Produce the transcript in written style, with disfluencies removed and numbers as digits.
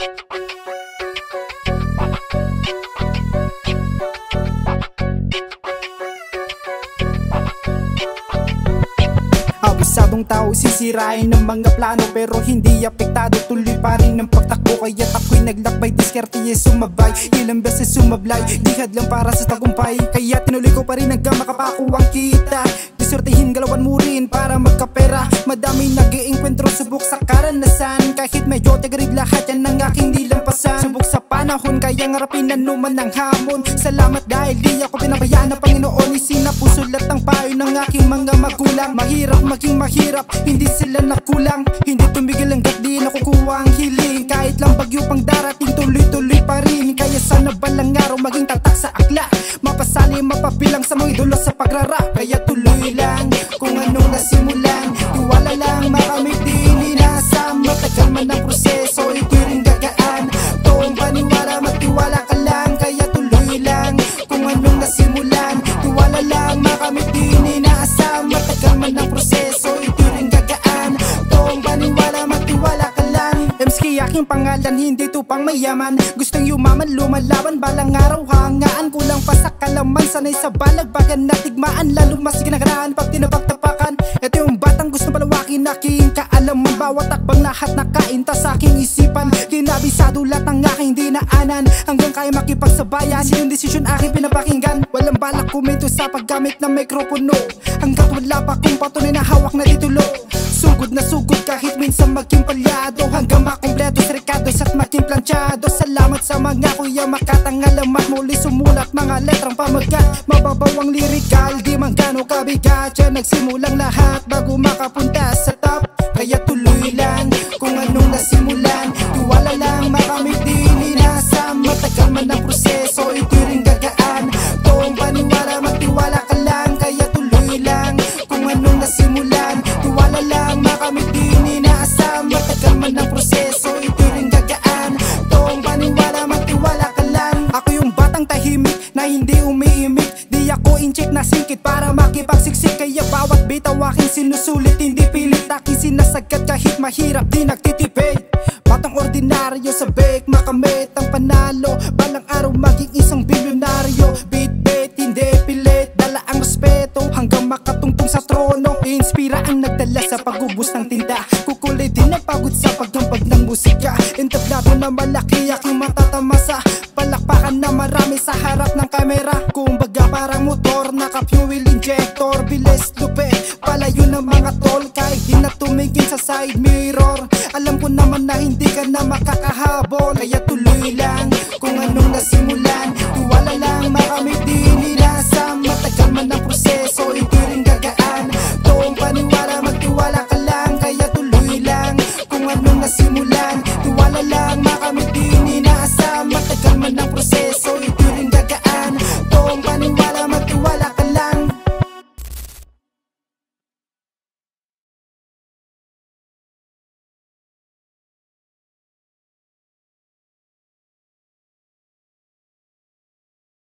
Abisadong tao sisirain ng mga plano, pero hindi apektado, tuloy pa rin ang pagtakbo. Kaya't ako'y naglakbay, diskartiye sumabay, ilang beses sumablay, di hadlang para sa tagumpay. Kaya tinuloy ko pa rin hanggang makapako ang kita. Disortihin, galawan mo rin para magkapera. Madami nag-ienkwentro, subok sa karanasan. Kahit medyo tagarid, lahat yan ang aking dilampasan. Subok sa panahon, kaya ngarapin na numan ng hamon. Salamat dahil di ako pinabayaan ng Panginoon. Isinapusulat ang payo ng aking mga magulang. Mahirap maging mahirap, hindi sila nakulang. Hindi tumigil hanggat di nakukuha ang hiling. Kahit lang bagyo pang darating, tuloy-tuloy pa rin. Kaya sana balang araw maging tatak sa akla, mapasali, mapabilang sa mga idolo sa pagrarap. Kaya tuloy lang kung anong nasimulan, tiwala lang makamit din inasa. Matagal man ang proseso, ito'y rin gagaan. Toong paniwala, magtiwala ka lang. Kaya tuloy lang kung anong nasimulan, tiwala lang makamit din inasa. Matagal man ang proseso, ito'y rin gagaan. Toong paniwala, magtiwala ka lang. Emski aking pangalan, hindi to pang mayaman. Gustong yumaman, lumalaban, balang araw hangaan. Kulang pa sa kalaman, sanay sa balagbagan na tigmaan. Lalo mas ginagaraan pag tinabagtapakan. Ito yung batang gusto palawakin aking kaalaman. Bawat takbang lahat nakainta sa aking isipan. Kinabisado lahat ng aking dinaanan, hanggang kaya makipagsabayan. Yung desisyon aking pinapakinggan. Walang balak kumento sa paggamit ng mikropono, hanggat wala pa kong patunay na hawak na titulo. Sugod na sugod kahit minsan maging palyado, hanggang makumpleto sa recados at maging planchado. Salamat sa mga kuya makatangalamat, muli sumulat mga letrang pamagat. Mababaw ang lirikal, di man gano kabigat. Yan nagsimulang lahat bago makapunta sa top. Kaya tuloy lang kung anong nasimulan, tiwala lang makamit din inasa. Matagal man ang proseso, ito'y rin gagaan. Toong paniwala, magtiwala ka lang. Kaya tuloy lang kung anong nasimulan, tiwala lang makamit din inasa. Matagal man ang proseso, ito'y rin gagaan. Toong paniwala, magtiwala ka lang. Ako yung batang tahimik na hindi umiimik, di ako incheck na singkit para makipagsiksik. Kaya bawat bitaw aking sinusulit, hindi pilit aking sinasagat. Kahit mahirap di nagtitipid, batang ordinaryo sa bake, makamit ang panalo. Balang araw maging isang bilyonaryo. Bit-bit, hindi pilit, dala ang respeto hanggang makatungtong sa trono. Inspira ang nagdala sa pag-ubos ng tinda, kukulay din ang pagod sa pagdampag ng musika. Entablado na malaki aking matatamasa, palakpakan na marami sa harap ng kamera. Kumbaga parang motor, naka-fuel injector, bilis lupit, palayo ng mga tol. Kahit di na tumingin sa side mirror, alam ko naman na hindi ka na makakahabol. Kaya tuloy lang